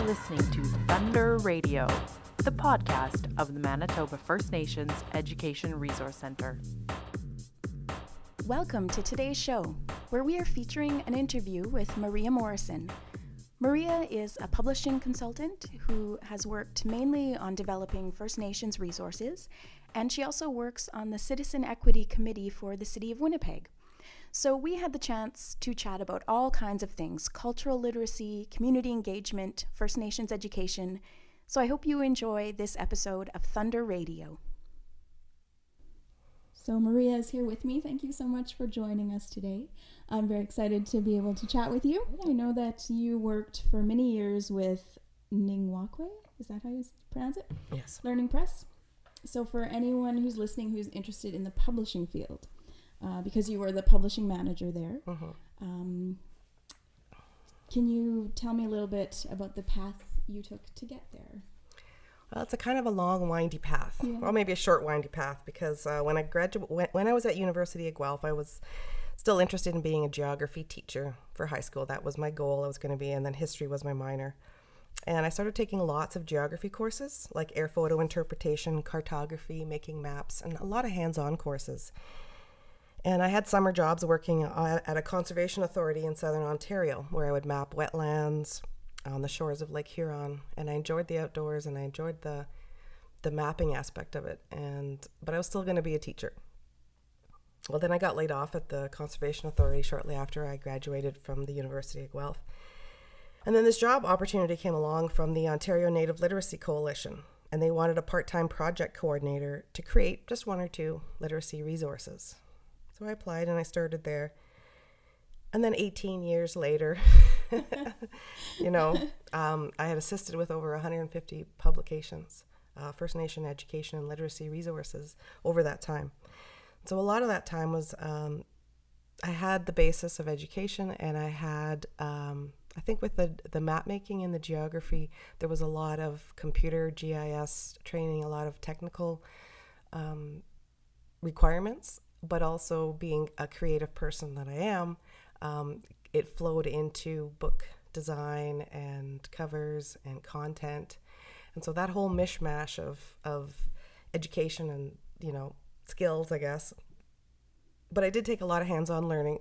listening to Thunder Radio, the podcast of the Manitoba First Nations Education Resource Centre. Welcome to today's show, where we are featuring an interview with Maria Morrison. Maria is a publishing consultant who has worked mainly on developing First Nations resources, and she also works on the Citizen Equity Committee for the City of Winnipeg. So we had the chance to chat about all kinds of things: cultural literacy, community engagement, First Nations education. So I hope you enjoy this episode of Thunder Radio. So Maria is here with me. Thank you so much for joining us today. I'm very excited to be able to chat with you. I know that you worked for many years with Ningwakwe. Is that how you pronounce it? Yes. Learning Press. So for anyone who's listening who's interested in the publishing field, because you were the publishing manager there, can you tell me a little bit about the path you took to get there? Well, it's a kind of a long, windy path, or maybe a short, windy path, because when I was at University of Guelph, I was still interested in being a geography teacher for high school. That was my goal. I was going to be, and then history was my minor. And I started taking lots of geography courses, like air photo interpretation, cartography, making maps, and a lot of hands-on courses. And I had summer jobs working at a conservation authority in Southern Ontario, where I would map wetlands on the shores of Lake Huron. And I enjoyed the outdoors, and I enjoyed the mapping aspect of it. But I was still going to be a teacher. Well, then I got laid off at the conservation authority shortly after I graduated from the University of Guelph. And then this job opportunity came along from the Ontario Native Literacy Coalition, and they wanted a part-time project coordinator to create just one or two literacy resources. So I applied and I started there. And then 18 years later, I had assisted with over 150 publications, First Nation education and literacy resources over that time. So a lot of that time was, I had the basis of education, and I had, I think with the map making and the geography, there was a lot of computer GIS training, a lot of technical requirements. But also being a creative person that I am, it flowed into book design and covers and content. And so that whole mishmash of education and, skills, I guess. But I did take a lot of hands-on learning.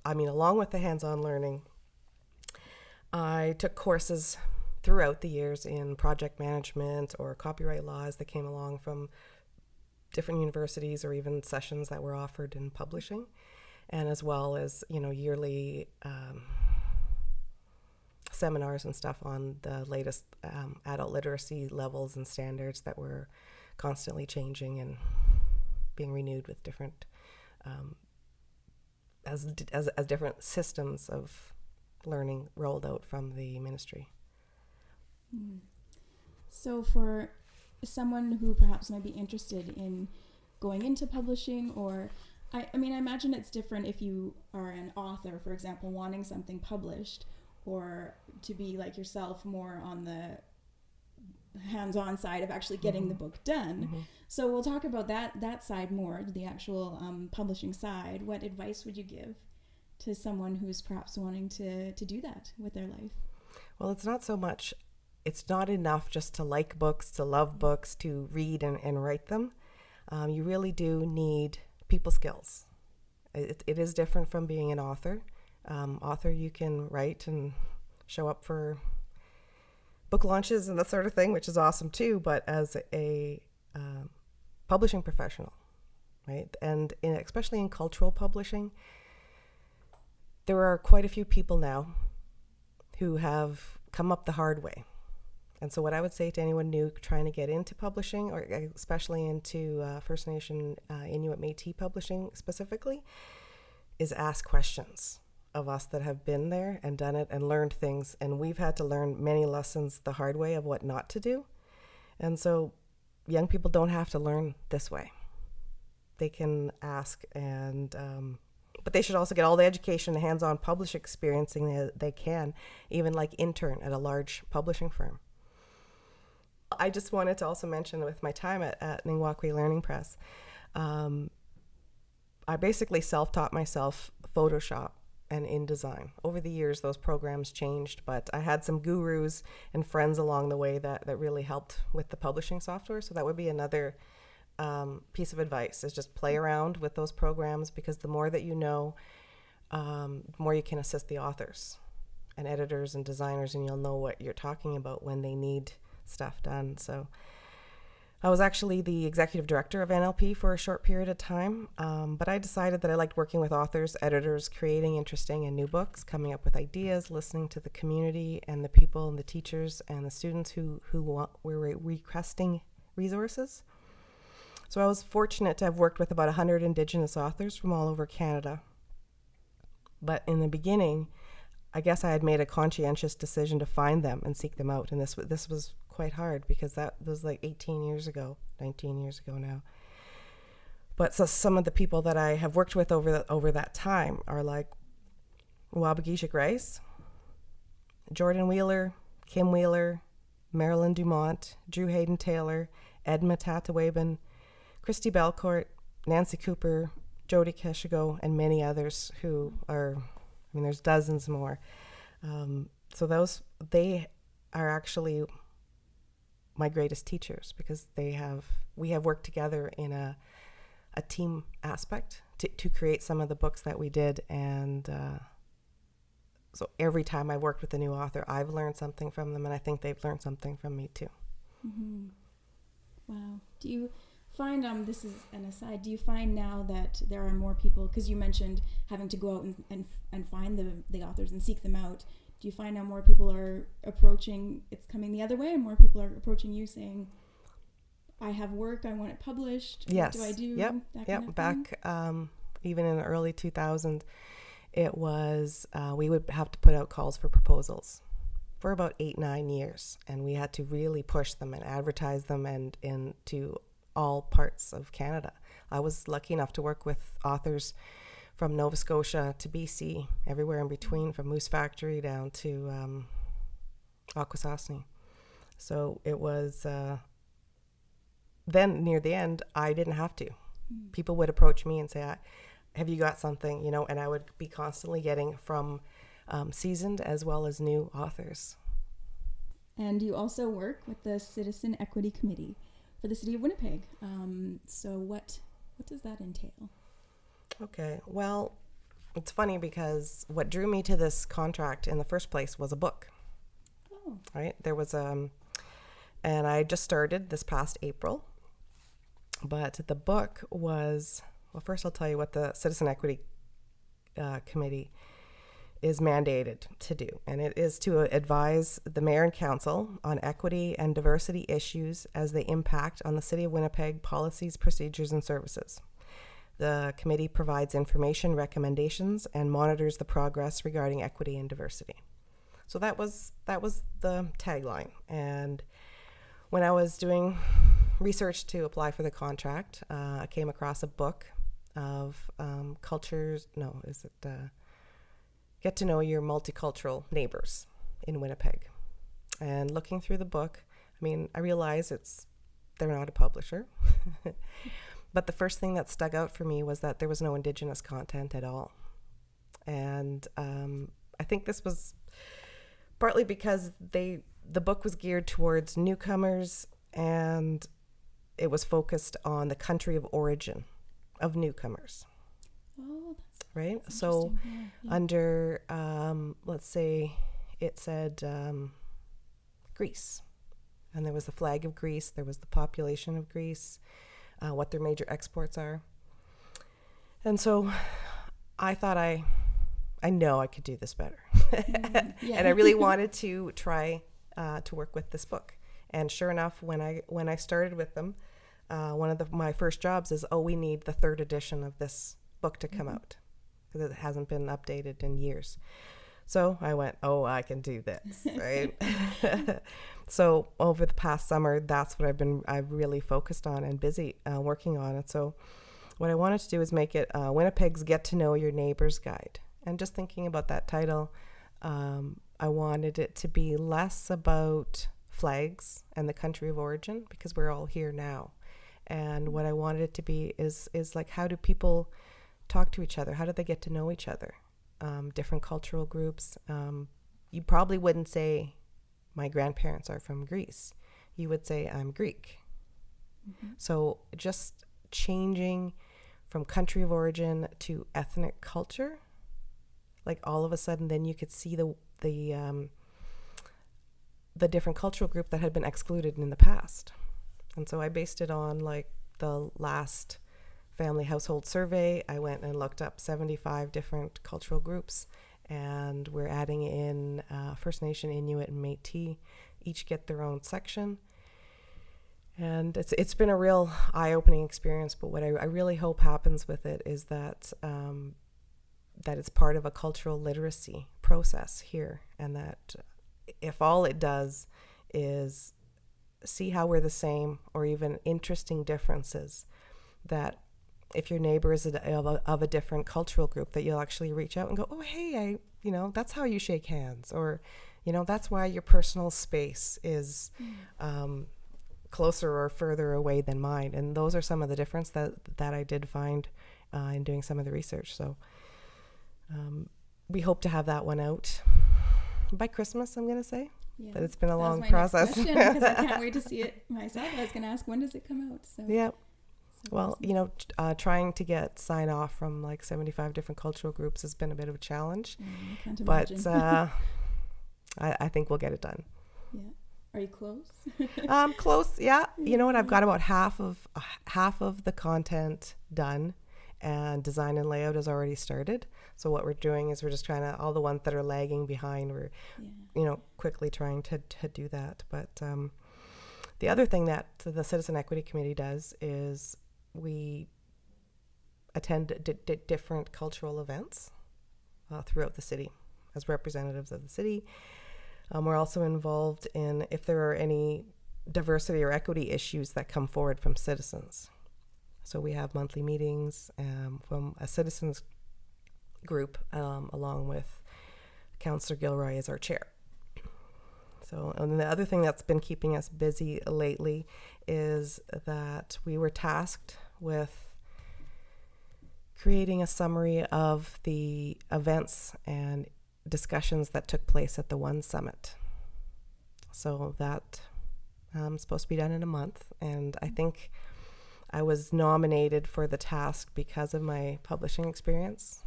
Along with the hands-on learning, I took courses throughout the years in project management or copyright laws that came along from different universities, or even sessions that were offered in publishing, and as well as yearly seminars and stuff on the latest adult literacy levels and standards that were constantly changing and being renewed with different as different systems of learning rolled out from the ministry. So for someone who perhaps might be interested in going into publishing, or I imagine it's different if you are an author, for example, wanting something published, or to be like yourself, more on the hands-on side of actually getting the book done. So we'll talk about that side more, the actual publishing side. What advice would you give to someone who's perhaps wanting to do that with their life? Well, it's not enough just to like books, to love books, to read and write them. You really do need people skills. It is different from being an author. Author, you can write and show up for book launches and that sort of thing, which is awesome too, but as a publishing professional, right? And especially in cultural publishing, there are quite a few people now who have come up the hard way. And so what I would say to anyone new trying to get into publishing, or especially into First Nation Inuit Métis publishing specifically, is ask questions of us that have been there and done it and learned things. And we've had to learn many lessons the hard way of what not to do. And so young people don't have to learn this way. They can ask, and but they should also get all the education, the hands-on publish experiencing they can, even like intern at a large publishing firm. I just wanted to also mention with my time at Ningwakwe Learning Press, I basically self-taught myself Photoshop and InDesign. Over the years, those programs changed, but I had some gurus and friends along the way that really helped with the publishing software. So that would be another piece of advice, is just play around with those programs, because the more that you know, the more you can assist the authors and editors and designers, and you'll know what you're talking about when they need stuff done. So I was actually the executive director of NLP for a short period of time, but I decided that I liked working with authors, editors, creating interesting and new books, coming up with ideas, listening to the community and the people and the teachers and the students who were requesting resources. So I was fortunate to have worked with about 100 Indigenous authors from all over Canada. But in the beginning, I guess I had made a conscientious decision to find them and seek them out. And this was quite hard, because that was like 19 years ago now. But so some of the people that I have worked with over that time are like Wabagishik Rice, Jordan Wheeler, Kim Wheeler, Marilyn Dumont, Drew Hayden Taylor, Edma Tatawaban, Christy Belcourt, Nancy Cooper, Jody Keshigo, and many others who are, there's dozens more. So they are actually my greatest teachers, because we have worked together in a team aspect to create some of the books that we did. And so every time I worked with a new author, I've learned something from them, and I think they've learned something from me too. Mm-hmm. Wow. Do you find, this is an aside, do you find now that there are more people, because you mentioned having to go out and find the authors and seek them out, do you find now more people are approaching, it's coming the other way, and more people are approaching you saying, I have work, I want it published, yes. What do I do? Yep. Back even in the early 2000s, it was, we would have to put out calls for proposals for about 8-9 years, and we had to really push them and advertise them and into all parts of Canada. I was lucky enough to work with authors from Nova Scotia to BC, everywhere in between, from Moose Factory down to Akwesasne. So it was, then near the end, I didn't have to. People would approach me and say, have you got something, and I would be constantly getting from seasoned as well as new authors. And you also work with the Citizen Equity Committee for the City of Winnipeg. So what does that entail? Okay, well, it's funny, because what drew me to this contract in the first place was a book. Oh. Right? There was and I just started this past April, but the book was, well, first I'll tell you what the Citizen Equity Committee is mandated to do, and it is to advise the Mayor and Council on equity and diversity issues as they impact on the City of Winnipeg policies, procedures, and services. The committee provides information, recommendations, and monitors the progress regarding equity and diversity. So that was the tagline. And when I was doing research to apply for the contract, I came across a book of Get to Know Your Multicultural Neighbors in Winnipeg. And looking through the book, I realize they're not a publisher. But the first thing that stuck out for me was that there was no Indigenous content at all. And I think this was partly because the book was geared towards newcomers, and it was focused on the country of origin of newcomers. Oh, right. So under, let's say it said Greece, and there was the flag of Greece, there was the population of Greece, what their major exports are. And so I thought I know I could do this better. And I really wanted to try to work with this book. And sure enough, when I started with them, one of my first jobs is, we need the 3rd edition of this book to come out, because it hasn't been updated in years. So I went, I can do this, right? So over the past summer, that's what I've really focused on and busy working on it. So what I wanted to do is make it Winnipeg's Get to Know Your Neighbors Guide. And just thinking about that title, I wanted it to be less about flags and the country of origin, because we're all here now. And what I wanted it to be is like, how do people talk to each other? How do they get to know each other? different cultural groups. You probably wouldn't say my grandparents are from Greece. You would say I'm Greek. Mm-hmm. So just changing from country of origin to ethnic culture, like all of a sudden then you could see the different cultural group that had been excluded in the past. And so I based it on like the last family household survey. I went and looked up 75 different cultural groups, and we're adding in First Nation, Inuit, and Métis. Each get their own section. And it's been a real eye-opening experience, but what I really hope happens with it is that that it's part of a cultural literacy process here, and that if all it does is see how we're the same or even interesting differences, that if your neighbor is of a different cultural group, that you'll actually reach out and go, oh, hey, that's how you shake hands, or, that's why your personal space is closer or further away than mine. And those are some of the difference that I did find in doing some of the research. So we hope to have that one out by Christmas, I'm going to say. Yeah, but it's been a long process. Next question, because I can't wait to see it myself. I was going to ask, when does it come out? So. Yeah. Well, trying to get sign off from like 75 different cultural groups has been a bit of a challenge. I can't imagine. But I think we'll get it done. Yeah. Are you close? Close, yeah. You know what? I've got about half of the content done, and design and layout has already started. So what we're doing is we're just trying to, all the ones that are lagging behind, we're quickly trying to do that. But the other thing that the Citizen Equity Committee does is we attend different cultural events throughout the city as representatives of the city. We're also involved in if there are any diversity or equity issues that come forward from citizens. So we have monthly meetings from a citizens group, along with Councillor Gilroy as our chair. So, and the other thing that's been keeping us busy lately is that we were tasked with creating a summary of the events and discussions that took place at the One Summit. So that supposed to be done in a month, and I think I was nominated for the task because of my publishing experience,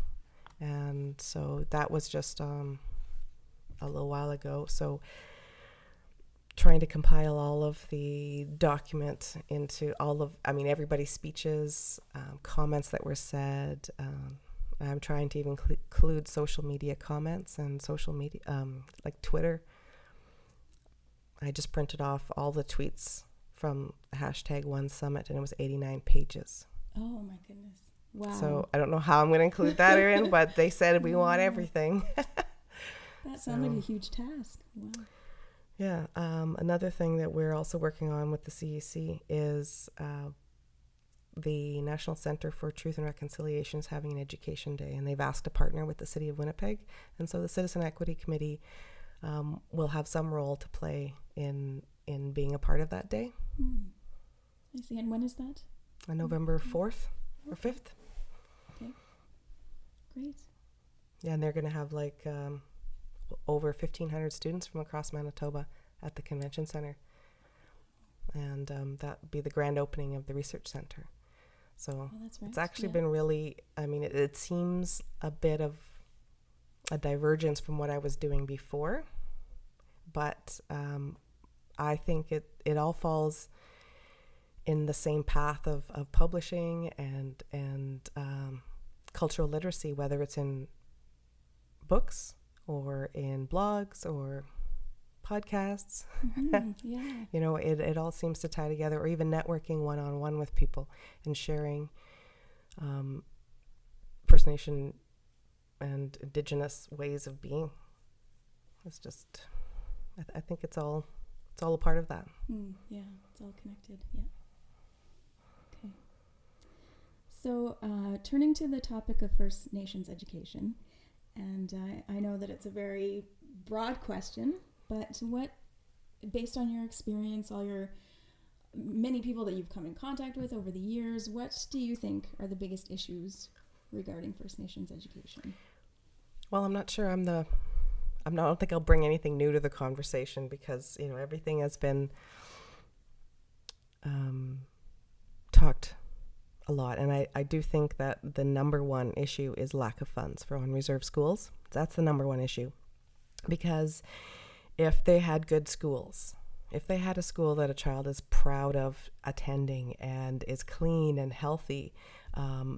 and so that was just a little while ago. So trying to compile all of the document into everybody's speeches, comments that were said. I'm trying to even include social media comments and social media, like Twitter. I just printed off all the tweets from #OneSummit, and it was 89 pages. Oh my goodness. Wow. So I don't know how I'm going to include that in, but they said we want everything. That sounds like a huge task. Wow. Yeah. Another thing that we're also working on with the CEC is the National Center for Truth and Reconciliation is having an education day, and they've asked to partner with the City of Winnipeg. And so the Citizen Equity Committee will have some role to play in being a part of that day. I see. And when is that? On November 4th or 5th. Okay. Great. Yeah, and they're going to have like over 1,500 students from across Manitoba at the convention center. And that would be the grand opening of the research center. So that's right. It's actually been really, it seems a bit of a divergence from what I was doing before, but I think it all falls in the same path of publishing and cultural literacy, whether it's in books or in blogs or podcasts. Yeah. It all seems to tie together, or even networking one-on-one with people and sharing First Nation and Indigenous ways of being. It's just, I think it's all a part of that. Yeah, it's all connected. Yeah. Okay. So turning to the topic of First Nations education, and I know that it's a very broad question, but what, based on your experience, all your many people that you've come in contact with over the years, what do you think are the biggest issues regarding First Nations education? Well, I'm not sure I don't think I'll bring anything new to the conversation because, everything has been talked a lot. And I do think that the number one issue is lack of funds for unreserved schools. That's the number one issue. Because if they had good schools, if they had a school that a child is proud of attending and is clean and healthy,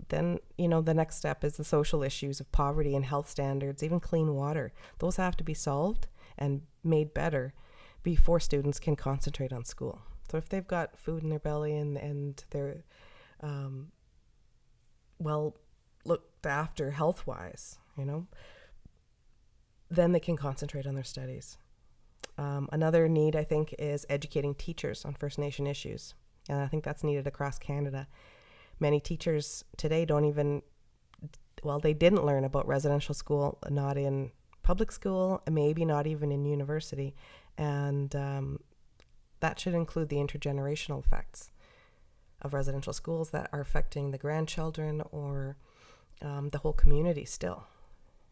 then, the next step is the social issues of poverty and health standards, even clean water. Those have to be solved and made better before students can concentrate on school. So if they've got food in their belly and they're well looked after health-wise, then they can concentrate on their studies. Another need, I think, is educating teachers on First Nation issues. And I think that's needed across Canada. Many teachers today they didn't learn about residential school, not in public school, maybe not even in university. And that should include the intergenerational effects of residential schools that are affecting the grandchildren or the whole community still.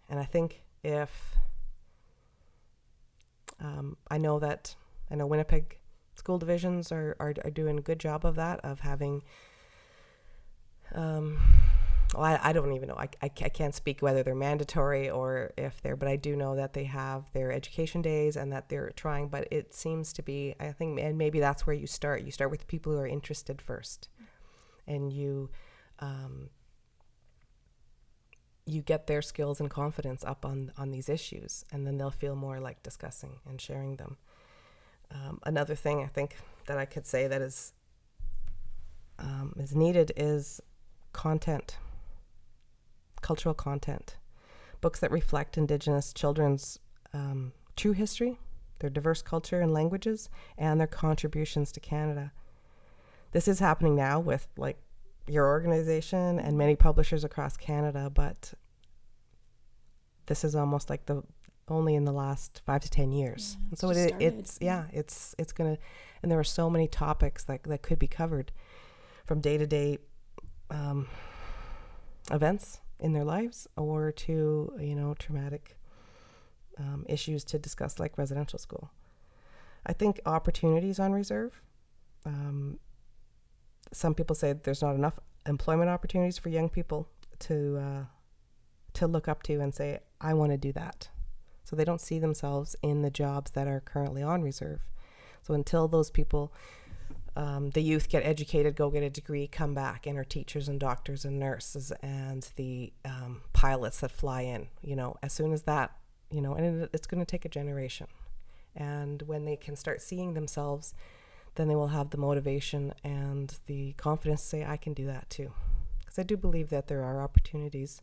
And I think if I know Winnipeg school divisions are doing a good job of that, of having I don't even know. I can't speak whether they're mandatory or if they're, but I do know that they have their education days and that they're trying, but it seems to be, I think, and maybe that's where you start. You start with the people who are interested first, and you get their skills and confidence up on these issues, and then they'll feel more like discussing and sharing them. Another thing I think that I could say that is needed is content, cultural content, books that reflect Indigenous children's true history, their diverse culture and languages, and their contributions to Canada. This is happening now with your organization and many publishers across Canada, but this is almost only in the last 5 to 10 years. Yeah, and so it's gonna, and there are so many topics that could be covered from day-to-day events in their lives or to traumatic issues to discuss, like residential school. I think opportunities on reserve. Some people say there's not enough employment opportunities for young people to look up to and say, I want to do that. So they don't see themselves in the jobs that are currently on reserve. So until those people, the youth, get educated, go get a degree, come back, and are teachers and doctors and nurses and the pilots that fly in, as soon as that, and it's going to take a generation. And when they can start seeing themselves, then they will have the motivation and the confidence to say, I can do that too. Because I do believe that there are opportunities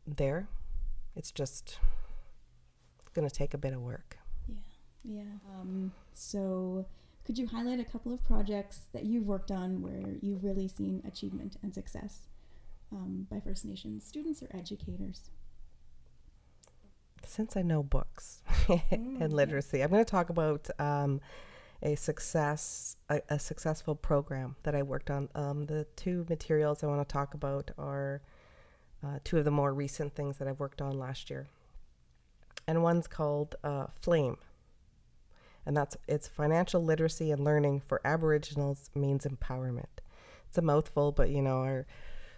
there. It's just going to take a bit of work. Yeah. So could you highlight a couple of projects that you've worked on where you've really seen achievement and success by First Nations students or educators? Since I know books and literacy, I'm going to talk about a successful program that I worked on. The two materials I want to talk about are two of the more recent things that I've worked on last year. And one's called FLAME. And it's financial literacy and learning for Aboriginals means empowerment. It's a mouthful, but our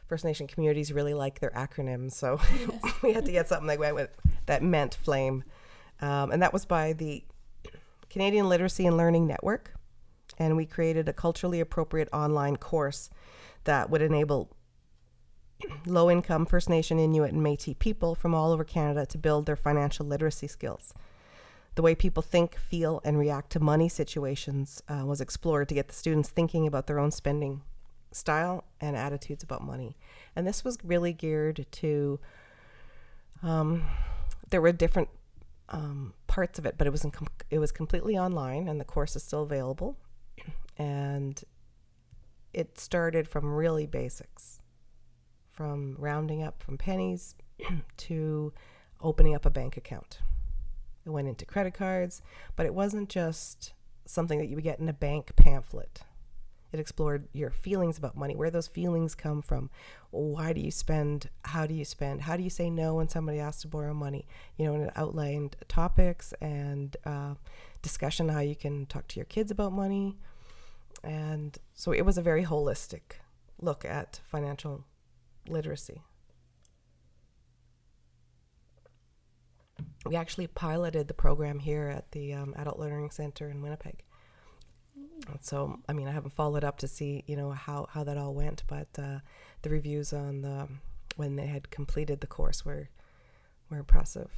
First Nation communities really like their acronyms, so yes. We had to get something that meant FLAME. And that was by the Canadian Literacy and Learning Network. And we created a culturally appropriate online course that would enable low-income First Nation, Inuit, and Métis people from all over Canada to build their financial literacy skills. The way people think, feel, and react to money situations was explored to get the students thinking about their own spending style and attitudes about money. And this was really geared to, there were different parts of it, but it was completely online, and the course is still available. And it started from really basics, from rounding up from pennies to opening up a bank account. It went into credit cards, but it wasn't just something that you would get in a bank pamphlet. It explored your feelings about money, where those feelings come from. Why do you spend? How do you spend? How do you say no when somebody asks to borrow money? And it outlined topics and discussion how you can talk to your kids about money. And so it was a very holistic look at financial literacy. We actually piloted the program here at the Adult Learning Center in Winnipeg. So, I haven't followed up to see, how that all went, but the reviews on when they had completed the course were impressive.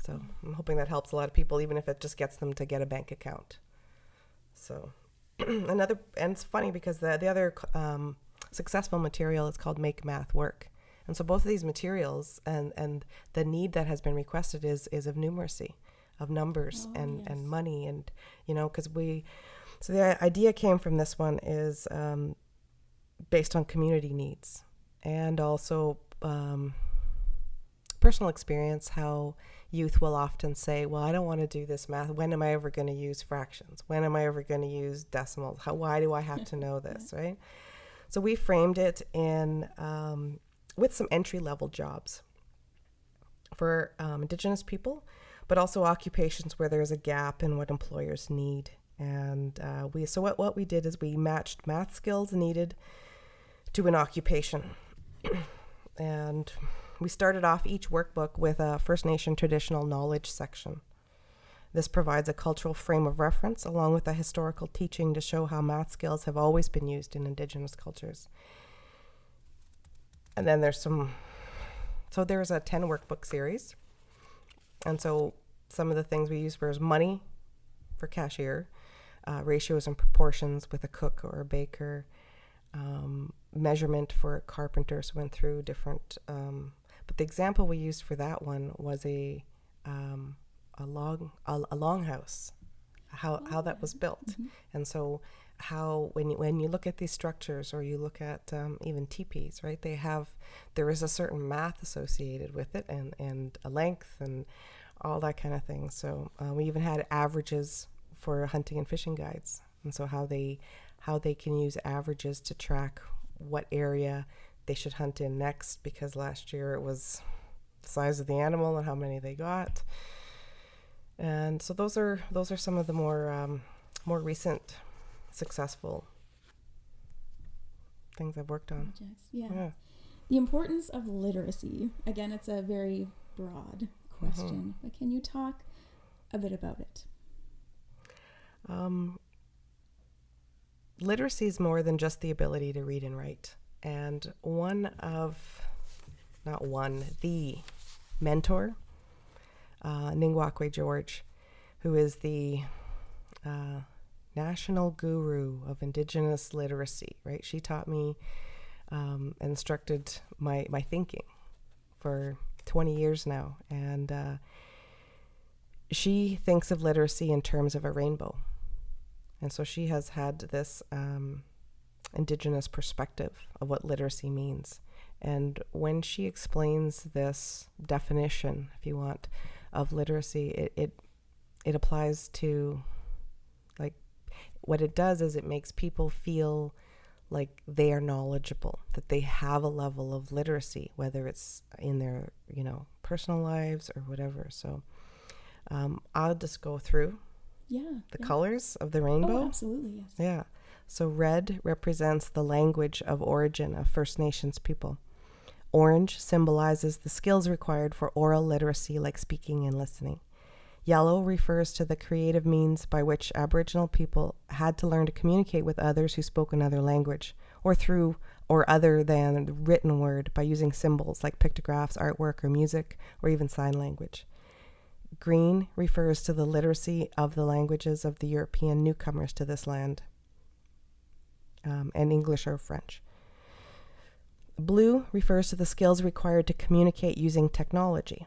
So I'm hoping that helps a lot of people, even if it just gets them to get a bank account. So and it's funny because the other successful material is called Make Math Work. And so both of these materials and the need that has been requested is of numeracy, of numbers and money. And, so the idea came from this one is based on community needs and also personal experience, how youth will often say, well, I don't want to do this math. When am I ever going to use fractions? When am I ever going to use decimals? Why do I have to know this, right? So we framed it in with some entry-level jobs for Indigenous people, but also occupations where there's a gap in what employers need. And what we did is we matched math skills needed to an occupation. And we started off each workbook with a First Nation traditional knowledge section. This provides a cultural frame of reference along with a historical teaching to show how math skills have always been used in Indigenous cultures. And then there's a 10 workbook series. And so some of the things we used was money for cashier, ratios and proportions with a cook or a baker, measurement for a carpenter. So went through different, but the example we used for that one was a longhouse, how that was built. Mm-hmm. And so how when you look at these structures or you look at even teepees, right, there is a certain math associated with it and a length and all that kind of thing. So we even had averages for hunting and fishing guides, and so how they can use averages to track what area they should hunt in next, because last year it was the size of the animal and how many they got. And so those are some of the more recent successful things I've worked on. Projects. Yeah. The importance of literacy. Again, it's a very broad question, but can you talk a bit about it? Literacy is more than just the ability to read and write. And the mentor, Ningwakwe George, who is the national guru of Indigenous literacy, right? She taught me, instructed my thinking for 20 years now. And she thinks of literacy in terms of a rainbow. And so she has had this Indigenous perspective of what literacy means. And when she explains this definition, if you want, of literacy, it applies to, like, what it does is it makes people feel like they are knowledgeable, that they have a level of literacy, whether it's in their, personal lives or whatever. So I'll just go through the colors of the rainbow. Oh, absolutely, yes. Yeah. So red represents the language of origin of First Nations people. Orange symbolizes the skills required for oral literacy, like speaking and listening. Yellow refers to the creative means by which Aboriginal people had to learn to communicate with others who spoke another language, or through or other than the written word by using symbols like pictographs, artwork, or music, or even sign language. Green refers to the literacy of the languages of the European newcomers to this land, and English or French. Blue refers to the skills required to communicate using technology.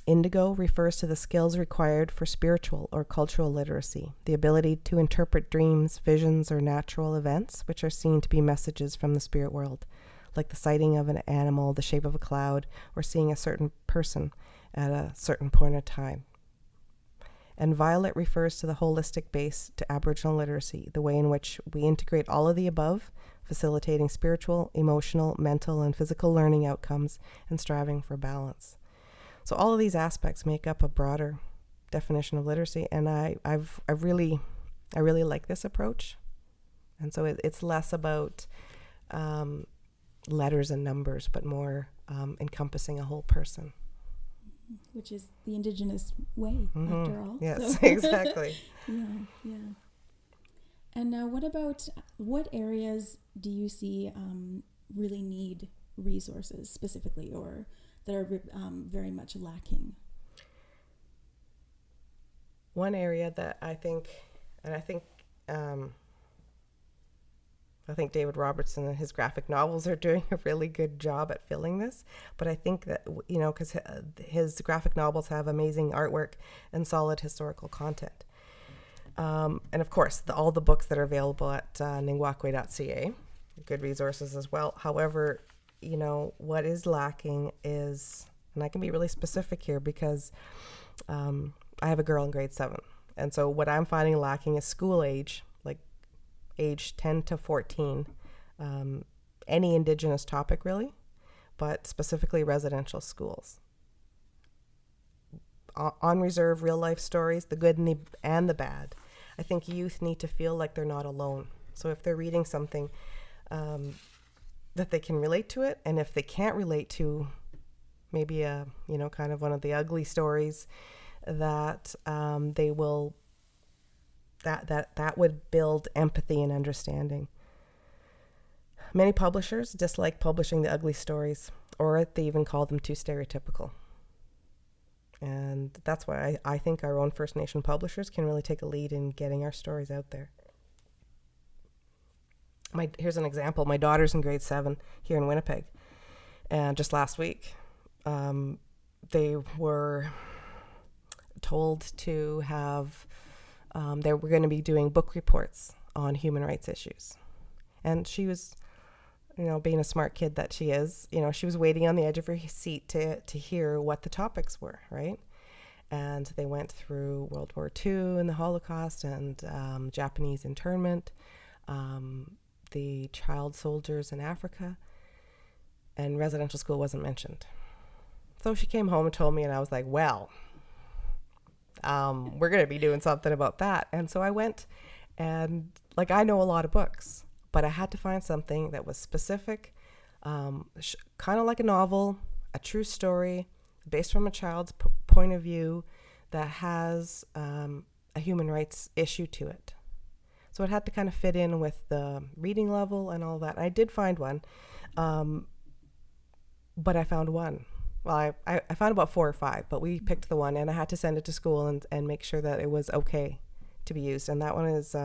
Indigo refers to the skills required for spiritual or cultural literacy, the ability to interpret dreams, visions, or natural events, which are seen to be messages from the spirit world, like the sighting of an animal, the shape of a cloud, or seeing a certain person at a certain point of time. And violet refers to the holistic base to Aboriginal literacy, the way in which we integrate all of the above, facilitating spiritual, emotional, mental, and physical learning outcomes and striving for balance. So all of these aspects make up a broader definition of literacy, and I really like this approach. And so it's less about letters and numbers, but more encompassing a whole person. Which is the Indigenous way, after all. Yes, so. Exactly. Yeah. And now what areas do you see really need resources specifically, or that are very much lacking? One area that I think David Robertson and his graphic novels are doing a really good job at filling this. But I think that, because his graphic novels have amazing artwork and solid historical content. And of course, all the books that are available at ningwakwe.ca, good resources as well. However, what is lacking is, and I can be really specific here because I have a girl in grade 7. And so what I'm finding lacking is school age, like age 10 to 14, any Indigenous topic really, but specifically residential schools. On reserve, real life stories, the good and the bad. I think youth need to feel like they're not alone. So if they're reading something that they can relate to it, and if they can't relate to maybe kind of one of the ugly stories, that they will that would build empathy and understanding. Many publishers dislike publishing the ugly stories, or they even call them too stereotypical. And that's why I think our own First Nation publishers can really take a lead in getting our stories out there. Here's an example. My daughter's in grade 7 here in Winnipeg. And just last week, they were told to have, they were going to be doing book reports on human rights issues. And she was, being a smart kid that she is, she was waiting on the edge of her seat to hear what the topics were, right? And they went through World War II and the Holocaust and Japanese internment, the child soldiers in Africa, and residential school wasn't mentioned. So she came home and told me, and I was like, well, we're going to be doing something about that. And so I went, and I know a lot of books, but I had to find something that was specific, kind of like a novel, a true story, based from a child's point of view that has a human rights issue to it. So it had to kind of fit in with the reading level and all that. I did find one, but I found one. Well, I found about 4 or 5, but we picked the one, and I had to send it to school and make sure that it was okay to be used. And that one is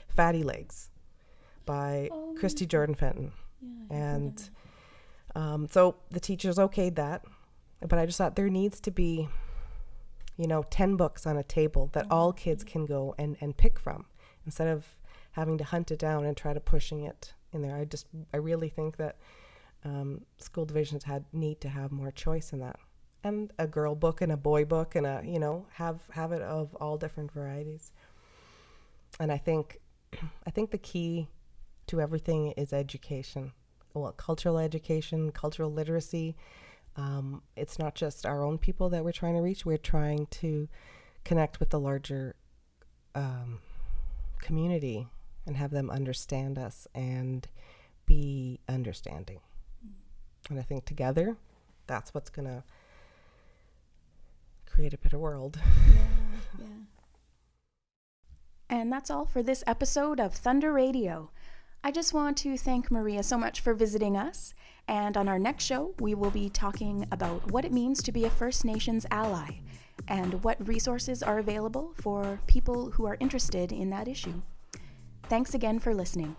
Fatty Legs by Christy Jordan Fenton. Yeah, and so the teachers okayed that, but I just thought there needs to be, 10 books on a table that all kids can go and pick from, instead of having to hunt it down and try to pushing it in there. I really think that school divisions need to have more choice in that, and a girl book and a boy book, and have it of all different varieties. And I think the key to everything is education. Well, cultural education, cultural literacy. It's not just our own people that we're trying to reach. We're trying to connect with the larger community and have them understand us and be understanding. And I think together, that's what's going to create a better world. Yeah. And that's all for this episode of Thunder Radio. I just want to thank Maria so much for visiting us. And on our next show, we will be talking about what it means to be a First Nations ally and what resources are available for people who are interested in that issue. Thanks again for listening.